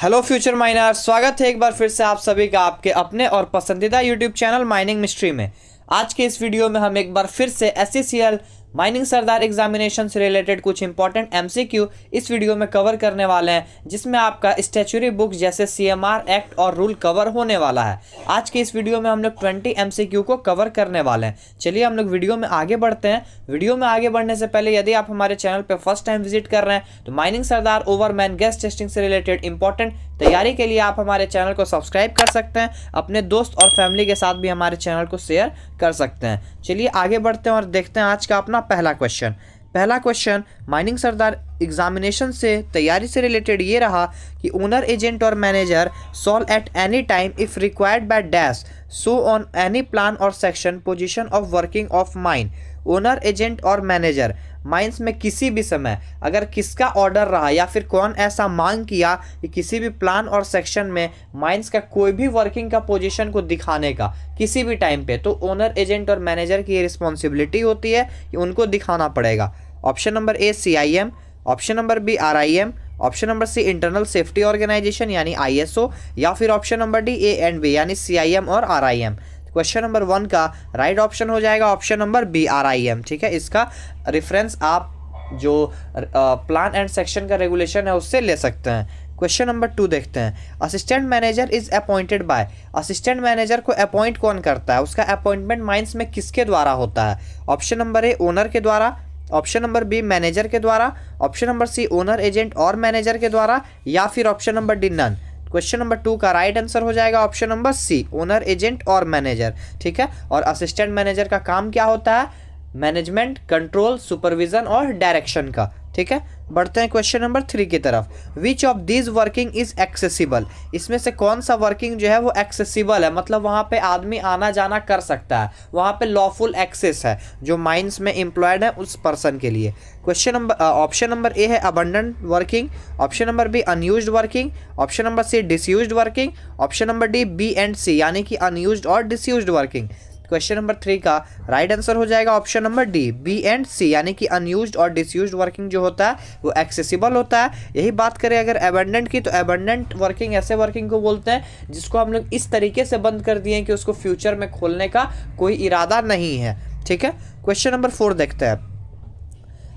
Hello future minor, स्वागत है एक बार फिर से आप सभी का आपके अपने और पसंदीदा यूट्यूब चैनल माइनिंग मिस्ट्री में। आज के इस वीडियो में हम एक बार फिर से SCCL माइनिंग सरदार एग्जामिनेशन से रिलेटेड कुछ इंपॉर्टेंट MCQ इस वीडियो में कवर करने वाले हैं, जिसमें आपका स्टैच्यूरी बुक्स जैसे CMR एक्ट और रूल कवर होने वाला है। आज के इस वीडियो में हम लोग 20 MCQ को कवर करने वाले हैं। चलिए हम लोग वीडियो में आगे बढ़ते हैं। वीडियो में आगे बढ़ने से पहले यदि आप हमारे चैनल पर फर्स्ट टाइम विजिट कर रहे हैं तो माइनिंग सरदार ओवरमैन गैस टेस्टिंग से रिलेटेड इंपॉर्टेंट तैयारी के लिए आप हमारे चैनल को सब्सक्राइब कर सकते हैं। अपने दोस्त और फैमिली के साथ भी हमारे चैनल को शेयर कर सकते हैं। चलिए आगे बढ़ते हैं और देखते हैं आज का अपना पहला क्वेश्चन माइनिंग सरदार एग्जामिनेशन से तैयारी से रिलेटेड ये रहा कि ओनर एजेंट और manager solve at any time if required by dash so on any plan और section position of working of mine. Owner agent और मैनेजर माइंस में किसी भी समय अगर किसका ऑर्डर रहा या फिर कौन ऐसा मांग किया कि किसी भी प्लान और सेक्शन में माइंस का कोई भी वर्किंग का पोजीशन को दिखाने का किसी भी टाइम पे, तो ओनर एजेंट और मैनेजर की ये रिस्पॉन्सिबिलिटी होती है कि उनको दिखाना पड़ेगा। Option number A CIM, option number B RIM, option number C internal safety organization यानी ISO, या फिर option number D A and B यानी CIM और RIM। क्वेश्चन नंबर 1 का राइट ऑप्शन हो जाएगा ऑप्शन नंबर बी RIM। ठीक है, इसका रेफरेंस आप जो प्लान एंड सेक्शन का रेगुलेशन है उससे ले सकते हैं। क्वेश्चन नंबर 2 देखते हैं। Assistant manager is appointed by. Assistant manager को अपॉइंट कौन करता है, उसका अपॉइंटमेंट माइंस में किसके द्वारा होता है। ऑप्शन नंबर ए ओनर के द्वारा, ऑप्शन नंबर बी मैनेजर के द्वारा, option number C owner agent और मैनेजर के द्वारा, या फिर option number D none. Question number 2 का राइट आंसर हो जाएगा option number C owner agent और मैनेजर। ठीक है, और असिस्टेंट मैनेजर का काम क्या होता है, मैनेजमेंट, कंट्रोल, सुपरविजन और डायरेक्शन का। ठीक है, बढ़ते हैं क्वेश्चन नंबर 3 की तरफ। Which of these working is accessible. इसमें से कौन सा वर्किंग जो है वो एक्सेसिबल है, मतलब वहाँ पे आदमी आना जाना कर सकता है, वहाँ पे लॉफुल एक्सेस है जो माइंस में एम्प्लॉयड है उस पर्सन के लिए। Question number option number A है abandoned working, option number B unused working, option number C disused working, option number D B and C यानी कि अनयूज्ड और डिसयूज्ड वर्किंग। क्वेश्चन नंबर 3 का राइट आंसर हो जाएगा option number D B and C यानी कि unused और डिसयूज्ड working जो होता है वो एक्सेसिबल होता है। यही बात करें अगर एबंडेंट की, तो एबंडेंट वर्किंग ऐसे वर्किंग को बोलते हैं जिसको हम लोग इस तरीके से बंद कर दिए कि उसको फ्यूचर में खोलने का कोई इरादा नहीं है। ठीक है, क्वेश्चन नंबर 4 देखते हैं।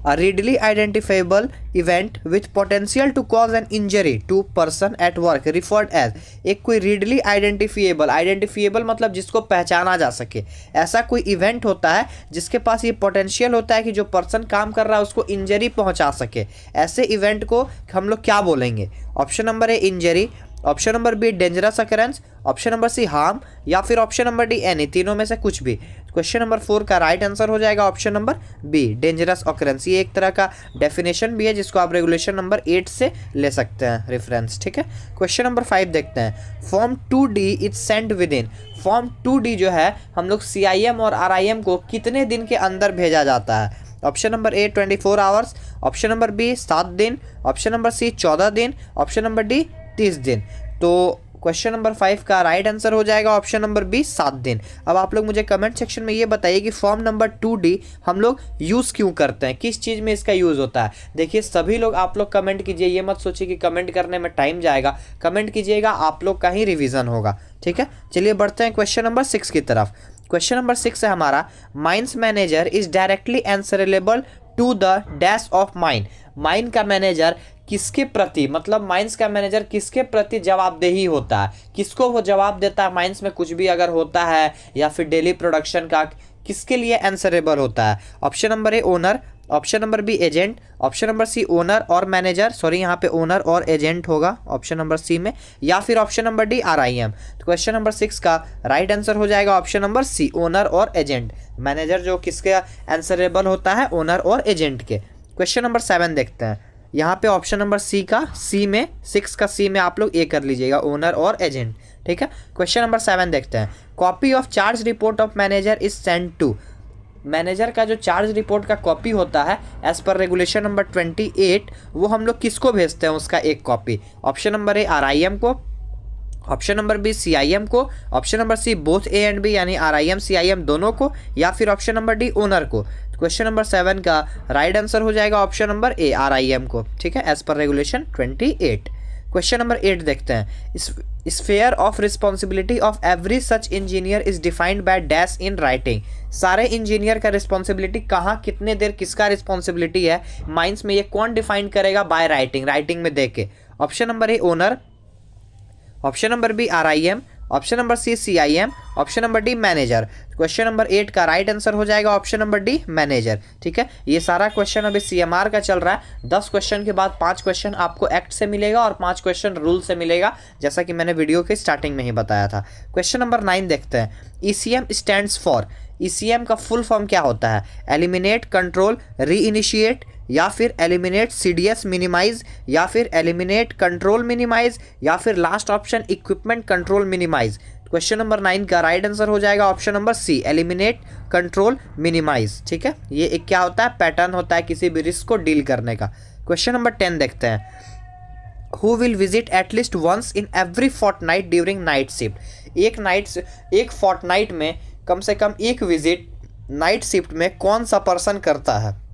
A readily identifiable event with potential to cause an injury to person at work referred as। एक कोई readily identifiable मतलब जिसको पहचाना जा सके, ऐसा कोई इवेंट होता है जिसके पास ये पोटेंशियल होता है कि जो पर्सन काम कर रहा है उसको इंजरी पहुंचा सके। ऐसे इवेंट को हम लोग क्या बोलेंगे। Option number A injury, option number B dangerous occurrence, option number C harm, या फिर ऑप्शन नंबर डी एनी, तीनों में से कुछ भी। क्वेश्चन नंबर 4 का राइट आंसर हो जाएगा option number B dangerous occurrence. ये एक तरह का डेफिनेशन भी है जिसको आप रेगुलेशन नंबर 8 से ले सकते हैं रेफरेंस। ठीक है, क्वेश्चन नंबर 5 देखते हैं। Form 2D is sent within. Form 2D जो है हम लोग CIM और RIM को कितने दिन के अंदर भेजा जाता है। Option number A 24 hours, option number B 7 दिन, ऑप्शन नंबर सी 14 दिन, ऑप्शन नंबर डी 30 दिन। तो क्वेश्चन नंबर 5 का राइट आंसर हो जाएगा ऑप्शन नंबर बी 7 दिन। अब आप लोग मुझे कमेंट सेक्शन में ये बताइए कि फॉर्म नंबर 2D हम लोग यूज़ क्यों करते हैं, किस चीज़ में इसका यूज़ होता है। देखिए सभी लोग आप लोग कमेंट कीजिए, ये मत सोचिए कि कमेंट करने में टाइम जाएगा, कमेंट कीजिएगा, आप लोग का ही रिविजन होगा। ठीक है, चलिए बढ़ते हैं क्वेश्चन नंबर 6 की तरफ। क्वेश्चन नंबर 6 है हमारा, mines manager is directly answerable to the dash of mine. Mine का मैनेजर किसके प्रति, मतलब माइंस का मैनेजर किसके प्रति जवाबदेही होता है, किसको वो जवाब देता है माइंस में कुछ भी अगर होता है, या फिर डेली प्रोडक्शन का किसके लिए आंसरेबल होता है। Option number A owner, option number B agent, option number C owner और मैनेजर, सॉरी यहाँ पे ओनर और एजेंट होगा ऑप्शन नंबर सी में, या फिर ऑप्शन नंबर डी RIM। तो क्वेश्चन नंबर 6 का राइट आंसर हो जाएगा ऑप्शन नंबर सी ओनर और एजेंट। मैनेजर जो किसके आंसरेबल होता है, ओनर और एजेंट के। क्वेश्चन नंबर 7 देखते हैं। यहाँ पे ऑप्शन नंबर सी का सी में 6 का सी में आप लोग ए कर लीजिएगा, ओनर और एजेंट। ठीक है, क्वेश्चन नंबर 7 देखते हैं। Copy of charge report of manager is send to. Manager का जो चार्ज रिपोर्ट का कॉपी होता है एज पर रेगुलेशन नंबर 28, वो हम लोग किसको भेजते हैं उसका एक copy. Option number A RIM को, ऑप्शन नंबर बी CIM को, option number C both A and B यानी RIM CIM दोनों को, या फिर ऑप्शन नंबर डी ओनर को। क्वेश्चन नंबर 7 का राइट आंसर हो जाएगा ऑप्शन नंबर ए RIM को। ठीक है, as per regulation 28। Question number 8 देखते हैं। Sphere of responsibility of every such engineer is defined by dash in writing. सारे इंजीनियर का रिस्पॉन्सिबिलिटी कहाँ, कितने देर किसका रिस्पॉन्सिबिलिटी है माइंस में, ये कौन डिफाइन करेगा? बाय राइटिंग, राइटिंग में देख के। Option number A owner, option number B RIM, option number C CIM, option number D manager. Question number 8 का राइट आंसर हो जाएगा ऑप्शन नंबर डी मैनेजर। ठीक है, ये सारा क्वेश्चन अभी CMR का चल रहा है। 10 क्वेश्चन के बाद 5 क्वेश्चन आपको एक्ट से मिलेगा और 5 क्वेश्चन रूल से मिलेगा, जैसा कि मैंने वीडियो के स्टार्टिंग में ही बताया था। क्वेश्चन नंबर 9 देखते हैं। ECM स्टैंड्स फॉर, ECM का फुल फॉर्म क्या होता है? एलिमिनेट, कंट्रोल, री इनिशिएट, या फिर एलिमिनेट CDS मिनिमाइज, या फिर एलिमिनेट कंट्रोल मिनिमाइज, या फिर last option equipment control minimize. Question number 9 का राइट आंसर हो जाएगा option number C, eliminate control minimize. ठीक है, ये एक क्या होता है? पैटर्न होता है किसी भी रिस्क को डील करने का। क्वेश्चन नंबर 10 देखते हैं। Who will visit at least once in every fortnight during night shift. एक फोर्टनाइट में कम से कम एक विजिट नाइट शिफ्ट में कौन सा पर्सन करता है?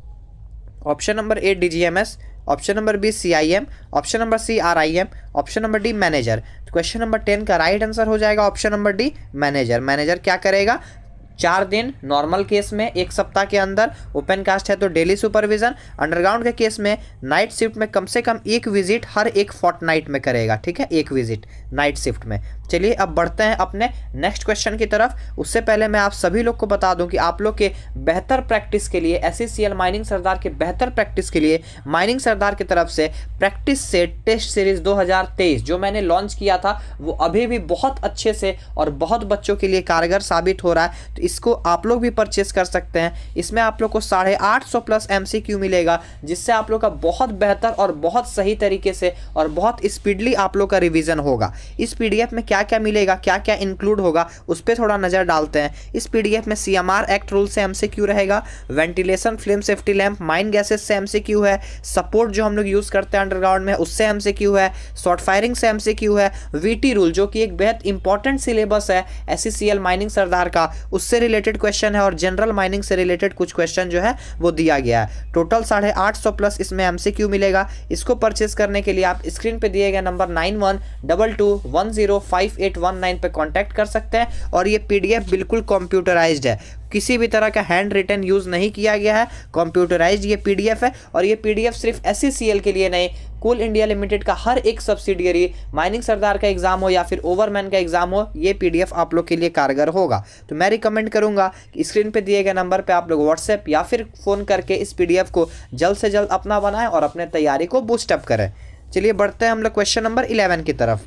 Option number A DGMS, option number B CIM, option number C RIM, option number D manager. Question number 10 का राइट आंसर हो जाएगा option number D manager. Manager क्या करेगा? 4 दिन नॉर्मल केस में, 1 सप्ताह के अंदर, ओपन कास्ट है तो डेली सुपरविजन, अंडरग्राउंड के केस में नाइट शिफ्ट में कम से कम एक विजिट हर एक फोर्टनाइट में करेगा। ठीक है, एक विजिट नाइट शिफ्ट में। चलिए अब बढ़ते हैं अपने नेक्स्ट क्वेश्चन की तरफ। उससे पहले मैं आप सभी लोग को बता दूं कि आप लोग के बेहतर प्रैक्टिस के लिए, SCCL माइनिंग सरदार के बेहतर प्रैक्टिस के लिए माइनिंग सरदार की तरफ से प्रैक्टिस सेट टेस्ट सीरीज 2023 जो मैंने लॉन्च किया था, वो अभी भी बहुत अच्छे से और बहुत बच्चों के लिए कारगर साबित हो रहा है। तो इसको आप लोग भी परचेस कर सकते हैं। इसमें आप लोग को 850 प्लस MCQ मिलेगा, जिससे आप लोग का बहुत बेहतर और बहुत सही तरीके से और बहुत स्पीडली आप लोग का रिवीजन होगा। इस PDF में क्या क्या मिलेगा, क्या क्या इंक्लूड होगा, उस पर थोड़ा नज़र डालते हैं। इस PDF में CMR एक्ट रूल से MCQ रहेगा, ventilation flame safety lamp mine gases से MCQ है, सपोर्ट जो हम लोग यूज़ करते हैं अंडरग्राउंड में उससे MCQ है, शॉर्ट फायरिंग से MCQ है, VT रूल जो कि एक बेहद इंपॉर्टेंट सिलेबस है SCCL माइनिंग सरदार का, उससे रिलेटेड क्वेश्चन है, और जनरल माइनिंग से रिलेटेड कुछ क्वेश्चन जो है वो दिया गया है। टोटल 850 प्लस इसमें MCQ मिलेगा। इसको परचेस करने के लिए आप स्क्रीन पे दिए गए नंबर 9122105819 पे कांटेक्ट कर सकते हैं। और ये PDF बिल्कुल कंप्यूटराइज्ड है, किसी भी तरह का हैंड रिटन यूज़ नहीं किया गया है, कंप्यूटराइज्ड ये PDF है। और ये PDF सिर्फ SCCL के लिए नहीं, कोल इंडिया लिमिटेड का हर एक सब्सिडियरी, माइनिंग सरदार का एग्जाम हो या फिर ओवरमैन का एग्जाम हो, ये PDF आप लोग के लिए कारगर होगा। तो मैं रिकमेंड करूंगा कि स्क्रीन पे दिए गए नंबर पे आप लोग व्हाट्सएप या फिर फ़ोन करके इस PDF को जल्द से जल्द अपना बनाएं और अपने तैयारी को बूस्टअप करें। चलिए बढ़ते हैं हम लोग क्वेश्चन नंबर 11 की तरफ।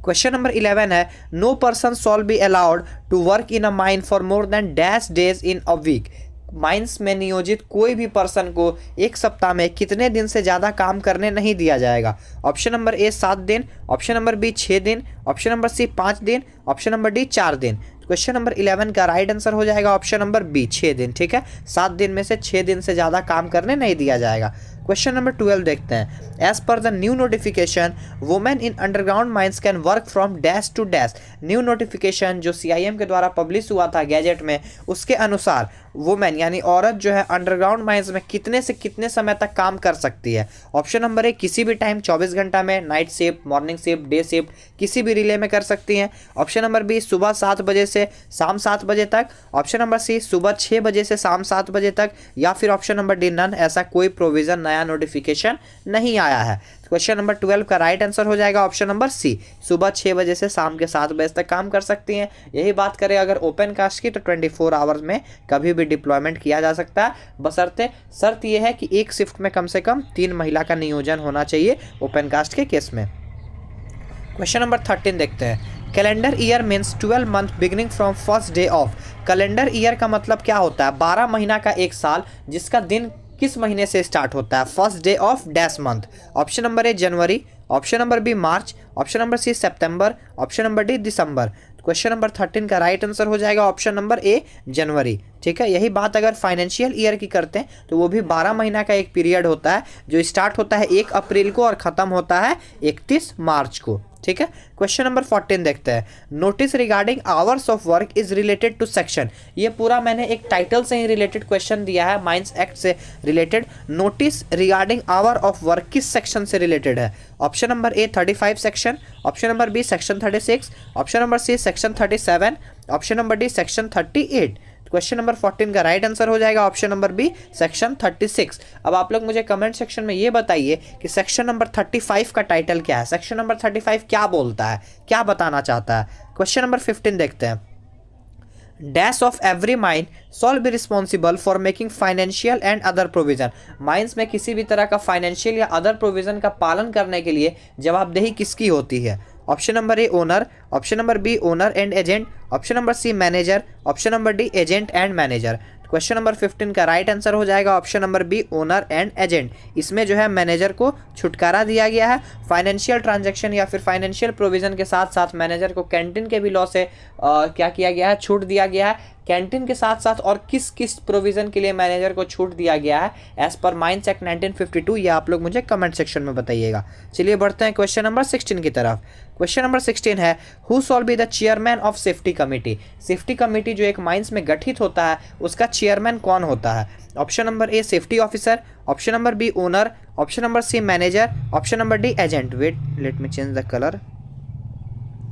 क्वेश्चन नंबर 11 है, no person shall be allowed to work in a mine for more than dash days in a week. Mines में नियोजित कोई भी पर्सन को एक सप्ताह में कितने दिन से ज़्यादा काम करने नहीं दिया जाएगा? ऑप्शन नंबर ए 7 दिन, ऑप्शन नंबर बी 6 दिन, ऑप्शन नंबर सी 5 दिन, ऑप्शन नंबर डी 4 दिन। क्वेश्चन नंबर 11 का राइट आंसर हो जाएगा ऑप्शन नंबर बी 6 दिन। ठीक है, 7 दिन में से 6 दिन से ज़्यादा काम करने नहीं दिया जाएगा। क्वेश्चन नंबर 12 देखते हैं। As per the new notification women in underground mines can work from dash to dash. New notification जो CIM के द्वारा पब्लिश हुआ था गैजेट में, उसके अनुसार वुमेन यानी औरत जो है अंडरग्राउंड माइंस में कितने से कितने समय तक काम कर सकती है? ऑप्शन नंबर ए किसी भी टाइम 24 घंटा में, night shift, morning shift, day shift, किसी भी रिले में कर सकती हैं। ऑप्शन नंबर बी सुबह 7 बजे से शाम 7 बजे तक, ऑप्शन नंबर सी सुबह 6 बजे से शाम 7 बजे तक, या फिर ऑप्शन नंबर डी नन, ऐसा कोई प्रोविजन नया नोटिफिकेशन नहीं आया है। क्वेश्चन नंबर 12 का राइट आंसर हो जाएगा ऑप्शन नंबर सी, सुबह 6 बजे से शाम के 7 बजे तक काम कर सकती हैं। यही बात करें अगर ओपन कास्ट की तो 24 आवर्स में कभी भी डिप्लॉयमेंट किया जा सकता है, बशर्ते शर्त यह है कि एक शिफ्ट में कम से कम 3 महिला का नियोजन होना चाहिए ओपन कास्ट के केस में। क्वेश्चन नंबर 13 देखते हैं। Calendar year means 12 month beginning from first day of. Calendar year का मतलब क्या होता है? 12 महीना का एक साल जिसका दिन किस महीने से स्टार्ट होता है? First day of dash month. Option number A जनवरी, ऑप्शन नंबर बी मार्च, ऑप्शन नंबर सी सितंबर, ऑप्शन नंबर डी दिसंबर। क्वेश्चन नंबर 13 का राइट आंसर हो जाएगा ऑप्शन नंबर ए जनवरी। ठीक है, यही बात अगर फाइनेंशियल ईयर की करते हैं तो वो भी 12 महीना का एक पीरियड होता है जो स्टार्ट होता है 1 अप्रैल को और ख़त्म होता है 31 मार्च को। ठीक है। क्वेश्चन नंबर 14 देखते हैं। Notice regarding hours of work is related to section. ये पूरा मैंने एक टाइटल से ही रिलेटेड क्वेश्चन दिया है, माइंस एक्ट से related. Notice regarding hour of work किस सेक्शन से रिलेटेड है? Option number A 35 section, option number B section 36, option number C section 37, option number D section 38। Question number 14 का right answer हो जाएगा option number B section 36। अब आप लोग मुझे कमेंट सेक्शन में ये बताइए कि सेक्शन नंबर 35 का टाइटल क्या है, सेक्शन नंबर 35 क्या बोलता है, क्या बताना चाहता है। क्वेश्चन नंबर 15 देखते हैं। Dash of every mine shawl be responsible for making financial and other provision. Mines में किसी भी तरह का फाइनेंशियल या अदर प्रोविजन का पालन करने के लिए जवाबदेही किसकी होती है? Option number A owner, option number B owner and agent, option number C manager, option number D agent and manager. Question number 15 का राइट आंसर हो जाएगा option number B owner and agent. इसमें जो है मैनेजर को छुटकारा दिया गया है। फाइनेंशियल ट्रांजैक्शन या फिर फाइनेंशियल प्रोविजन के साथ साथ मैनेजर को कैंटीन के भी लॉ से क्या किया गया है, छूट दिया गया है। कैंटीन के साथ साथ और किस किस प्रोविजन के लिए मैनेजर को छूट दिया गया है एज पर माइंस एक्ट 1952, ये आप लोग मुझे कमेंट सेक्शन में बताइएगा। चलिए बढ़ते हैं क्वेश्चन नंबर 16 की तरफ। क्वेश्चन नंबर 16 है who shawl be the chairman of safety committee. Safety committee जो एक माइंस में गठित होता है उसका चेयरमैन कौन होता है? Option number A safety officer, option number B owner, option number C manager, option number D agent. Wait let me change the colour.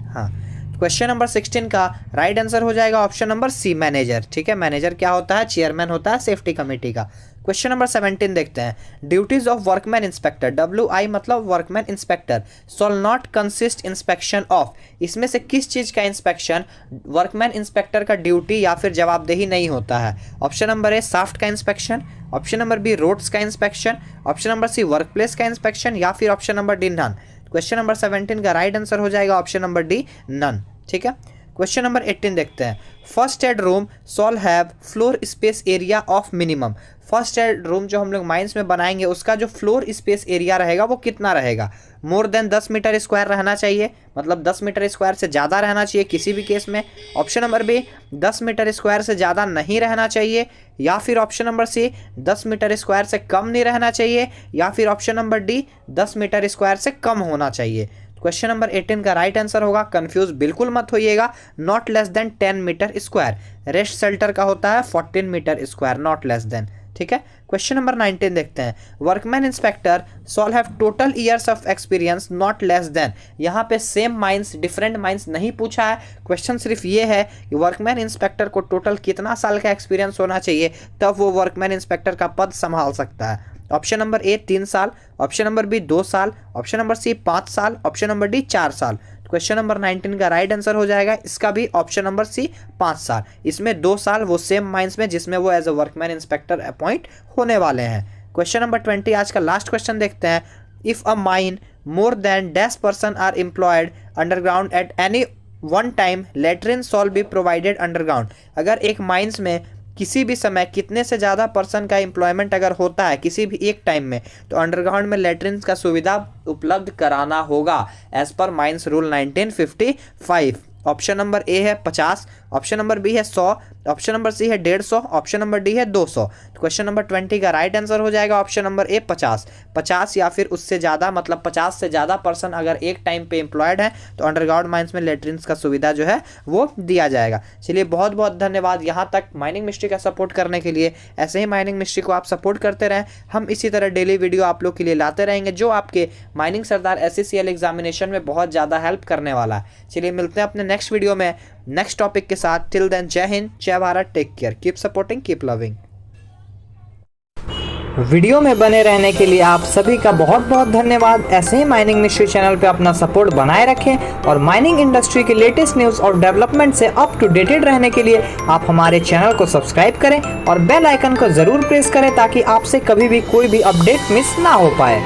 हाँ, क्वेश्चन नंबर 16 का राइट आंसर हो जाएगा ऑप्शन नंबर सी मैनेजर। ठीक है, manager क्या होता है? Chairman होता है सेफ्टी कमेटी का। क्वेश्चन नंबर 17 देखते हैं। Duties of workman inspector, WI मतलब workman inspector, shall not consist inspection of. इसमें से किस चीज का इंस्पेक्शन वर्कमैन इंस्पेक्टर का ड्यूटी या फिर जवाबदेही नहीं होता है? ऑप्शन नंबर ए शाफ्ट का inspection, option number B roads का inspection, option number C workplace का इंस्पेक्शन या फिर option number D none. Question number 17 का राइट आंसर हो जाएगा ऑप्शन नंबर डी नन। ठीक है। क्वेश्चन नंबर 18 देखते हैं। First aid room shawl have floor space area of minimum. First aid room जो हम लोग माइंस में बनाएंगे उसका जो फ्लोर स्पेस एरिया रहेगा वो कितना रहेगा? मोर देन 10 मीटर स्क्वायर रहना चाहिए, मतलब 10 मीटर स्क्वायर से ज़्यादा रहना चाहिए किसी भी केस में। Option number B 10 metre square से ज़्यादा नहीं रहना चाहिए, या फिर option number C 10 metre square से कम नहीं रहना चाहिए, या फिर option number D 10 metre square से कम होना चाहिए। क्वेश्चन नंबर 18 का राइट आंसर होगा, कंफ्यूज बिल्कुल मत होइएगा, not less than 10 metre square. Rest shelter का होता है 14 metre square, not less than. ठीक है। क्वेश्चन नंबर 19 देखते हैं। Workman inspector shall have total years of experience not less than. यहाँ पे सेम माइंस डिफरेंट माइंस नहीं पूछा है, क्वेश्चन सिर्फ ये है कि वर्कमैन इंस्पेक्टर को टोटल कितना साल का एक्सपीरियंस होना चाहिए तब वो वर्कमैन इंस्पेक्टर का पद संभाल सकता है। ऑप्शन नंबर ए 3 साल, ऑप्शन नंबर बी 2 साल, ऑप्शन नंबर सी 5 साल, ऑप्शन नंबर डी 4 साल। क्वेश्चन नंबर 19 का राइट आंसर हो जाएगा इसका भी ऑप्शन नंबर सी 5 साल। इसमें 2 साल वो सेम माइंस में जिसमें वो as a workman inspector appoint होने वाले हैं। क्वेश्चन नंबर 20 आज का लास्ट क्वेश्चन देखते हैं। If a mine more than dash person are employed underground at any one time latrine shall be provided underground. अगर एक माइंस में किसी भी समय कितने से ज़्यादा पर्सन का एम्प्लॉयमेंट अगर होता है किसी भी एक टाइम में, तो अंडरग्राउंड में लेट्रिन का सुविधा उपलब्ध कराना होगा as per mines rule 1955। Option number A है 50, ऑप्शन नंबर बी है 100, ऑप्शन नंबर सी है 150, ऑप्शन नंबर डी है 200। तो क्वेश्चन नंबर 20 का राइट आंसर हो जाएगा ऑप्शन नंबर ए 50 या फिर उससे ज़्यादा, मतलब 50 से ज़्यादा पर्सन अगर एक टाइम पे एम्प्लॉयड है तो अंडरग्राउंड माइंस में लेट्रिन्स का सुविधा जो है वो दिया जाएगा। चलिए बहुत बहुत धन्यवाद यहाँ तक माइनिंग मिस्ट्री का सपोर्ट करने के लिए। ऐसे ही माइनिंग मिस्ट्री को आप सपोर्ट करते रहें, हम इसी तरह डेली वीडियो आप लोग के लिए लाते रहेंगे जो आपके माइनिंग सरदार SCCL एग्जामिनेशन में बहुत ज़्यादा हेल्प करने वाला है। चलिए मिलते हैं अपने नेक्स्ट वीडियो में नेक्स्ट टॉपिक के साथ। टिल देन जय हिंद, जय Bharat, take care, keep supporting, keep loving. Video में बने रहने के लिए आप सभी का बहुत बहुत धन्यवाद। ऐसे ही माइनिंग मिस्ट्री चैनल पे अपना सपोर्ट बनाए रखें और माइनिंग इंडस्ट्री के लेटेस्ट न्यूज़ और डेवलपमेंट से अप टू डेटेड रहने के लिए आप हमारे चैनल को सब्सक्राइब करें और बेल आइकन को ज़रूर प्रेस करें ताकि आपसे कभी भी कोई भी अपडेट मिस ना हो पाए।